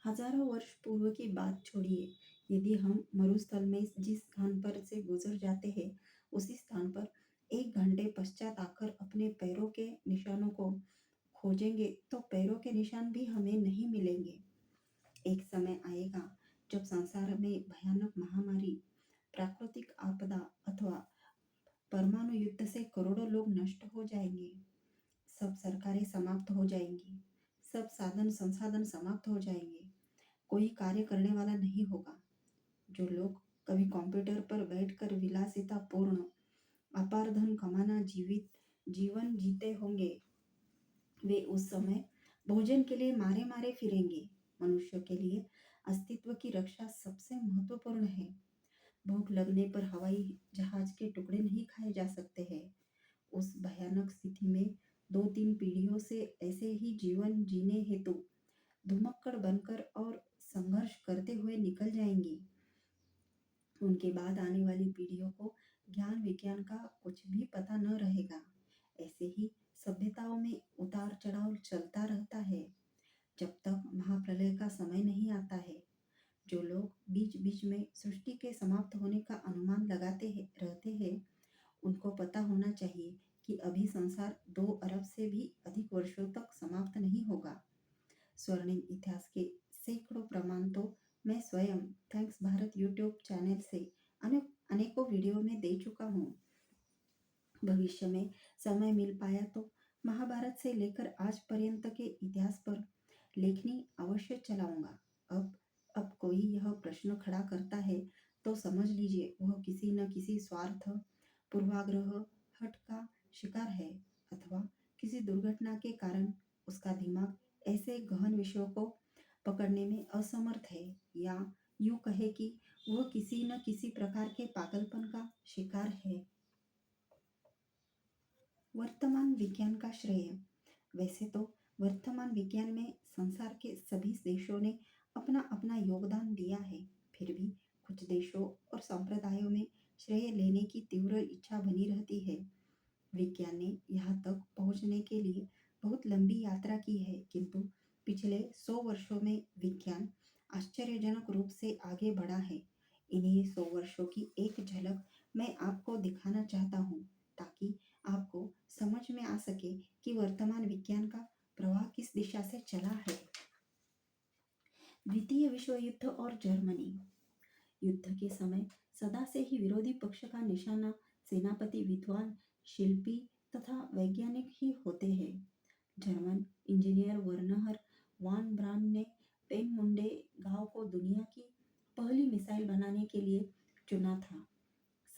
हजारों वर्ष पूर्व की बात छोड़िए, यदि हम मरुस्थल में जिस स्थान पर से गुजर जाते हैं, उसी स्थान पर 1 घंटे पश्चात आकर अपने पैरों के निशानों को खोजेंगे, तो पैरों के निशान भी हमें नहीं मिलेंगे। एक समय आएगा जब संसार में भयानक महामारी, प्राकृतिक आपदा अथवा परमाणु युद्ध से करोड़ों लोग नष्ट हो जाएंगे। सब सरकारें समाप्त हो जाएंगी, सब साधन संसाधन समाप्त हो जाएंगे, कोई कार्य करने वाला नहीं होगा। जो लोग कभी कंप्यूटर पर बैठकर विलासिता पूर्ण अपार धन कमाना जीवित जीवन जीते होंगे, वे उस समय भोजन के लिए मारे मारे फिरेंगे। मनुष्य के लिए अस्तित्व की रक्षा सबसे महत्वपूर्ण है। भूख लगने पर हवाई जहाज के टुकड़े नहीं खाए जा सकते हैं। उस भयानक स्थिति में 2-3 पीढ़ियों से ऐसे ही जीवन जीने हेतु धुमक्कड़ बनकर और संघर्ष करते हुए निकल जाएंगी। उनके बाद आने वाली पीढ़ियों को ज्ञान विज्ञान का कुछ भी पता न रहेगा। ऐसे ही सभ्यताओं में उतार चढ़ाव चलता रहता है, जब तक महाप्रलय का समय नहीं आता है। जो लोग बीच बीच में सृष्टि के समाप्त होने का अनुमान लगाते हैं रहते हैं, उनको पता होना चाहिए कि अभी संसार 2 अरब से भी अधिक वर्षों तक समाप्त नहीं होगा। स्वर्णिम इतिहास के सैकड़ों प्रमाण तो मैं स्वयं थैंक्स भारत यूट्यूब चैनल से अनेकों वीडियो में दे चुका हूँ। भविष्य में समय मिल पाया तो महाभारत से लेकर आज पर्यंत के इतिहास पर लेखनी अवश्य चलाऊंगा। अब कोई यह प्रश्न खड़ा करता है तो समझ लीजिए वह किसी न किसी स्वार्थ, पूर्वाग्रह, हठ का शिकार है, अथवा किसी दुर्घटना के कारण उसका दिमाग ऐसे गहन विषयों को पकड़ने में असमर्थ है, या यूं कहे कि वह किसी न किसी प्रकार के पागलपन का शिकार है। वर्तमान विज्ञान का श्रेय। वैसे तो वर्तमान विज्ञान में संसार के सभी देशों ने अपना अपना योगदान दिया है, फिर भी कुछ देशों और संप्रदायों में श्रेय लेने की तीव्र इच्छा बनी रहती है। विज्ञान ने यहाँ तक पहुँचने के लिए बहुत लंबी यात्रा की है, किंतु पिछले 100 वर्षों में विज्ञान आश्चर्यजनक रूप से आगे बढ़ा है। इन्हीं 100 वर्षों की एक झलक मैं आपको दिखाना चाहता हूँ, ताकि आपको समझ में आ सके कि वर्तमान विज्ञान का प्रवाह किस दिशा से चला है। द्वितीय विश्व युद्ध और जर्मनी। युद्ध के समय सदा से ही विरोधी पक्ष का निशाना सेनापति, विद्वान, शिल्पी तथा वैज्ञानिक ही होते हैं। जर्मन इंजीनियर वर्नर वान ब्रान ने पेनमुंडे गांव को दुनिया की पहली मिसाइल बनाने के लिए चुना था।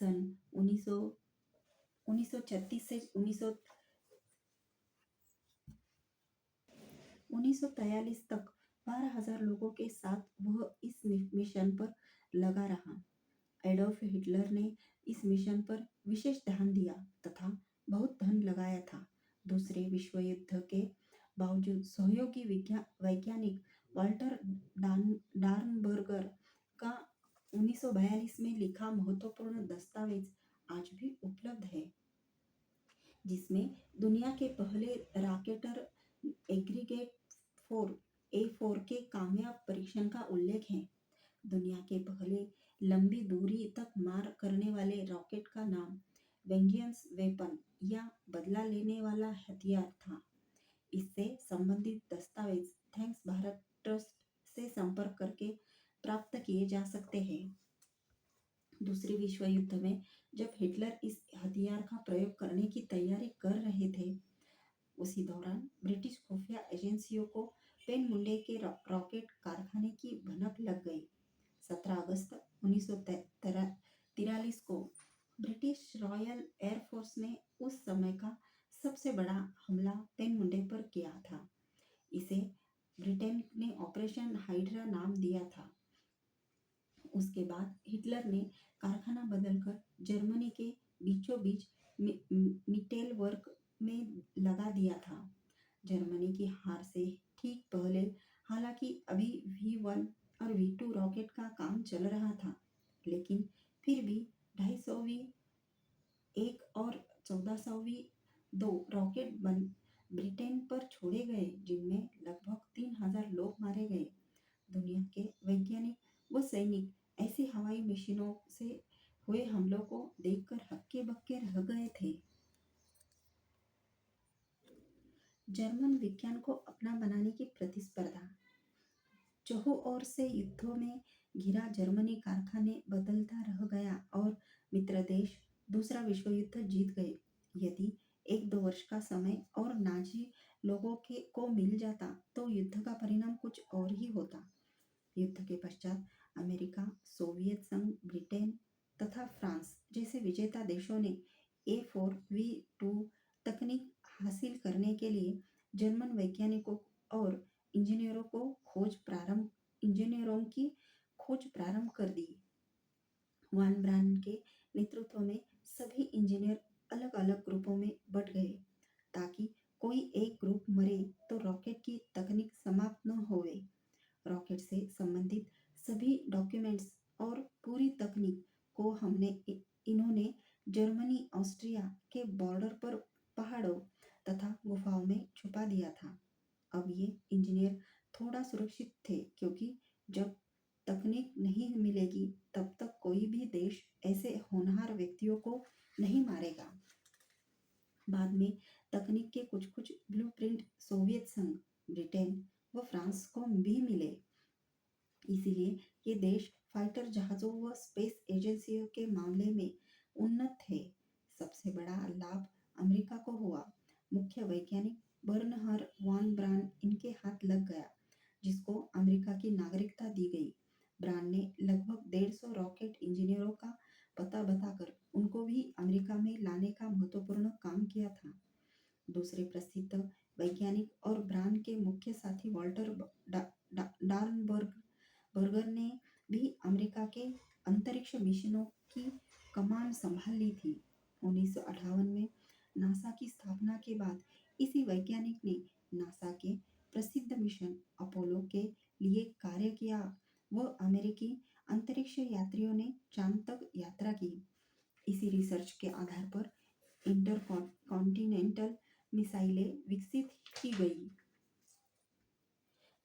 सन 1936 से 1943 तक 12,000 लोगों के साथ वह इस मिशन पर लगा रहा। एडोल्फ हिटलर ने इस मिशन पर विशेष ध्यान दिया तथा बहुत धन लगाया था। दूसरे विश्व युद्ध के बावजूद सहयोगी वैज्ञानिक वाल्टर डार्नबर्गर का 1942 में लिखा महत्वपूर्ण दस्तावेज आज भी उपलब्ध है, जिसमें दुनिया के पहले रॉकेटर एग्रीगेट 4 A4 के कामयाब परीक्षण का उल्लेख है। दुनिया के पहले लंबी दूरी तक मार करने वाले रॉकेट का नाम वेंजियंस वेपन या बदला लेने वाला हथियार था। इससे संबंधित दस्तावेज थैंक्स भारत ट्रस्ट से संपर्क करके प्राप्त किए जा सकते हैं। दूसरे विश्व युद्ध में जब हिटलर इस हथियार का प्रयोग करने की तैयारी कर रहे थे, उसी दौरान ब्रिटिश खुफिया एजेंसियों को पेनमुंडे के रॉकेट कारखाने की भनक लग गई। 17 अगस्त 1943 को ब्रिटिश रॉयल एयरफोर्स ने उस समय का सबसे बड़ा हमला पेनमुंडे पर किया था। इसे ब्रिटेन ने ऑपरेशन हाइड्रा नाम दिया था। उसके बाद हिटलर ने कारखाना बदलकर जर्मनी के बीचों बीच मिटेल वर्क में लगा दिया था। जर्मनी की हार से ठीक पहले हालांकि अभी V1 और V2 रॉकेट का काम चल रहा था, लेकिन फिर भी 250वीं एक और 1400वीं 2 रॉकेट ब्रिटेन पर छोड़े गए, जिनमें लगभग 3,000 लोग मारे गए। दुनिया के वैज्ञानिक व सैनिक ऐसी हवाई मशीनों से हुए हमलों को देखकर हक्के बक्के रह गए थे। जर्मन विज्ञान को अपना बनाने की प्रतिस्पर्धा। चहुं ओर से युद्धों में घिरा जर्मनी कारखाने बदलता रह गया और मित्र देश दूसरा विश्व युद्ध जीत गए। यदि 1-2 वर्ष का समय और नाजी लोगों के को मिल जाता तो युद्ध का परिणाम कुछ और ही होता। युद्ध के पश्चात अमेरिका, सोवियत संघ, ब्रिटेन तथा फ्रांस जैसे विजेता देशों ने A4V2 तकनीक हासिल करने के लिए जर्मन वैज्ञानिकों और इंजीनियरों की खोज प्रारंभ कर दी। वान ब्रान के नेतृत्व में सभी इंजीनियर अलग अलग ग्रुपों में बट गए ताकि कोई एक ग्रुप मरे तो रॉकेट की तकनीक समाप्त न होवे। रॉकेट से संबंधित सभी डॉक्यूमेंट्स और पूरी तकनीक को इन्होंने जर्मनी ऑस्ट्रिया के बॉर्डर पर पहाड़ों तथा गुफाओं में छुपा दिया था। अब ये इंजीनियर थोड़ा सुरक्षित थे क्योंकि जब तकनीक नहीं मिलेगी तब तक कोई भी देश ऐसे होनहार व्यक्तियों को नहीं मारेगा। बाद में तकनीक के कुछ कुछ ब्लूप्रिंट सोवियत संघ, ब्रिटेन व फ्रांस को भी मिले। इसीलिए ये देश फाइटर जहाजों व स्पेस एजेंसियों के मामले में उन्नत थे। सबसे बड़ा लाभ अमेरिका को हुआ। मुख्य वैज्ञानिक बर्नहर वॉन ब्रान इनके हाथ लग गया, जिसको अमेरिका की नागरिकता दी गई। ब्रान ने लगभग 150 रॉकेट इंजीनियरों का पता बताकर उनको भी अमेरिका में लाने का महत्वपूर्ण काम किया था। दूसरे प्रसिद्ध वैज्ञानिक और ब्रान के मुख्य साथी वॉल्टर डार्नबर्गर ने भी अमेरिका के अंतरिक्ष मिशनों की कमान संभाल ली थी। 1958 में नासा की स्थापना के बाद इसी वैज्ञानिक ने नासा के प्रसिद्ध मिशन अपोलो के लिए कार्य किया व अमेरिकी अंतरिक्ष यात्रियों ने चांद तक यात्रा की। इसी रिसर्च के आधार पर इंटरकॉन्टिनेंटल मिसाइलें विकसित की गई।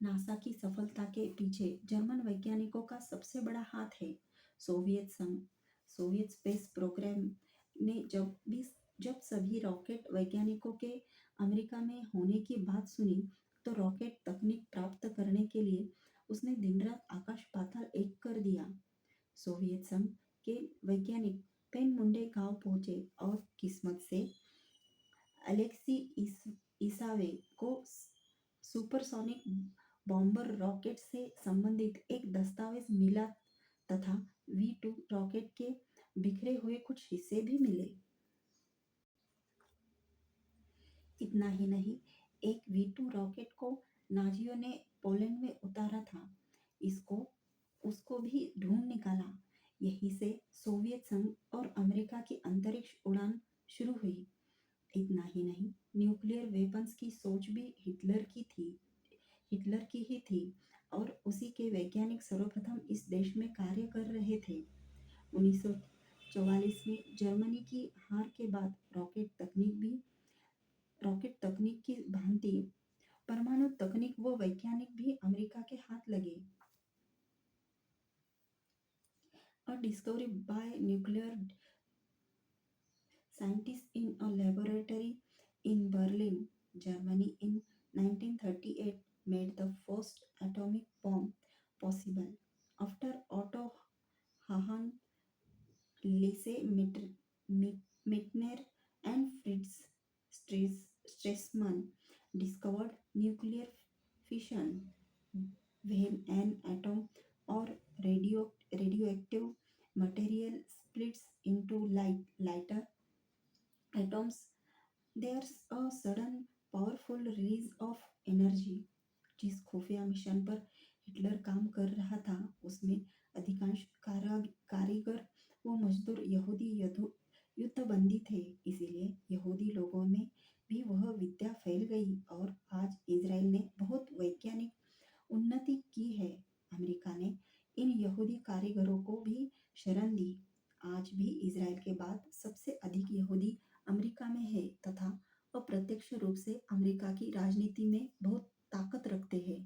नासा की सफलता के पीछे जर्मन वैज्ञानिकों का सबसे बड़ा हाथ है। सोवियत स्पेस प्रोग्राम ने जब सभी रॉकेट वैज्ञानिकों के अमेरिका में होने की बात सुनी तो रॉकेट तकनीक प्राप्त करने के लिए उसने दिन रात आकाश पाताल एक कर दिया। सोवियत संघ के वैज्ञानिक पेनमुंडे गांव पहुंचे और किस्मत से अलेक्सी इसावे को सुपरसोनिक बॉम्बर रॉकेट से संबंधित एक दस्तावेज मिला तथा V2 रॉकेट के बिखरे हुए कुछ हिस्से भी मिले। इतना ही नहीं, एक V2 रॉकेट को नाजियों ने पोलैंड में उतारा था। उसको भी ढूंढ निकाला। यहीं से सोवियत संघ और अमेरिका की अंतरिक्ष उड़ान शुरू हुई। इतना ही नहीं, न्यूक्लियर वेपन्स की सोच भी हिटलर की ही थी और उसी के वैज्ञानिक सर्वप्रथम इस देश में कार्य कर रहे थे। 1944 में जर्मनी की हार के बाद रॉकेट तकनीक की भांति परमाणु तकनीक व वैज्ञानिक भी अमेरिका के हाथ लगे। A discovery by nuclear scientists in a laboratory in Berlin, Germany in 1938 made the first atomic bomb possible. After Otto Hahn, Lise Meitner and Fritz Strassmann discovered nuclear fission, when an atom or radioactive material splits into lighter atoms, there's a sudden powerful release of energy। जिस खुफिया mission पर Hitler काम कर रहा था उसमें अधिकांश कारीगर व मजदूर यहूदी युद्धबंदी थे। इसीलिए यहूदी लोगों में भी वह विद्या फैल गई और आज इजराइल ने बहुत वैज्ञानिक उन्नति की है। अमेरिका ने इन यहूदी कारीगरों को भी शरण दी। आज भी इजराइल के बाद सबसे अधिक यहूदी अमेरिका में है तथा अप्रत्यक्ष रूप से अमेरिका की राजनीति में बहुत ताकत रखते हैं।